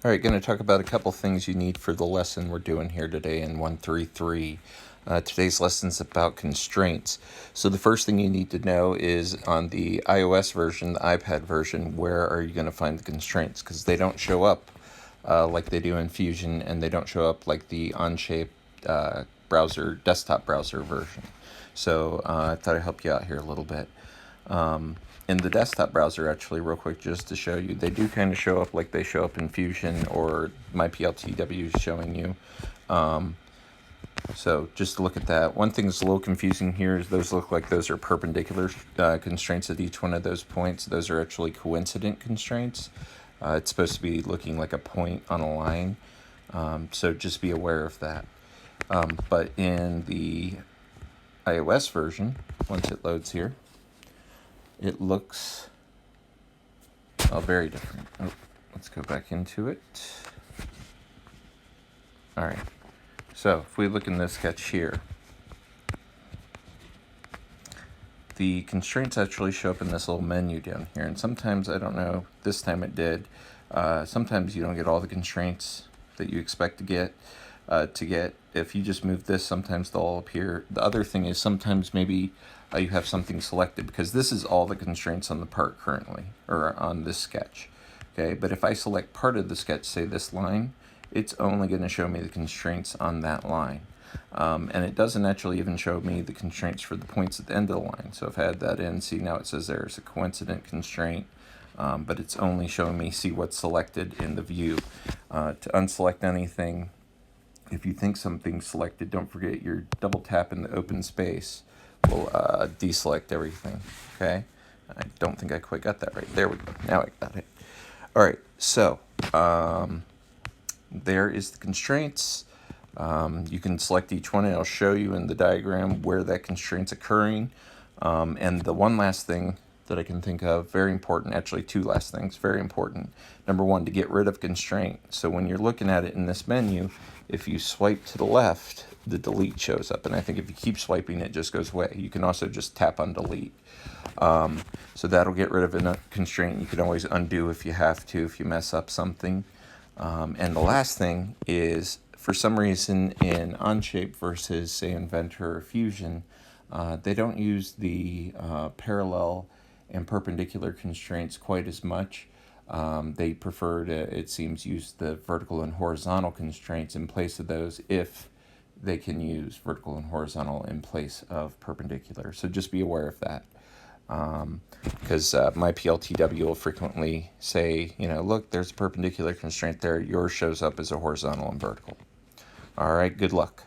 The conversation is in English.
All right, going to talk about a couple things you need for the lesson we're doing here today in 133. Today's lesson is about constraints. So the first thing you need to know is on the iOS version, the iPad version, where are you going to find the constraints? Because they don't show up like they do in Fusion, and they don't show up like the OnShape desktop browser version. So I thought I'd help you out here a little bit. In the desktop browser, actually, real quick, just to show you, they do kind of show up like they show up in Fusion or my PLTW is showing you. So just to look at that. One thing that's a little confusing here is those look like those are perpendicular constraints at each one of those points. Those are actually coincident constraints. It's supposed to be looking like a point on a line. So just be aware of that. But in the iOS version, once it loads here, it looks very different. Oh, let's go back into it. All right. So if we look in this sketch here, the constraints actually show up in this little menu down here. And sometimes, I don't know, this time it did. Sometimes you don't get all the constraints that you expect to get. If you just move this, sometimes they'll all appear. The other thing is sometimes maybe you have something selected, because this is all the constraints on the part currently, or on this sketch. Okay, but if I select part of the sketch, say this line, it's only going to show me the constraints on that line. And it doesn't actually even show me the constraints for the points at the end of the line. So if I add that in, see now it says there's a coincident constraint, but it's only showing me, see what's selected in the view. To unselect anything, if you think something's selected, don't forget your double tap in the open space will deselect everything. Okay, I don't think I quite got that right. There we go. Now I got it. All right, so there is the constraints. You can select each one, and it'll show you in the diagram where that constraint's occurring. And the one last thing that I can think of, very important, actually two last things, very important. Number one, to get rid of constraint. So when you're looking at it in this menu, if you swipe to the left, the delete shows up. And I think if you keep swiping, it just goes away. You can also just tap on delete. So that'll get rid of a constraint. You can always undo if you have to, if you mess up something. And the last thing is, for some reason in OnShape versus, say, Inventor or Fusion, they don't use the parallel and perpendicular constraints quite as much. They prefer to, it seems, use the vertical and horizontal constraints in place of those, if they can use vertical and horizontal in place of perpendicular. So just be aware of that. Because my PLTW will frequently say, look, there's a perpendicular constraint there. Yours shows up as a horizontal and vertical. All right, good luck.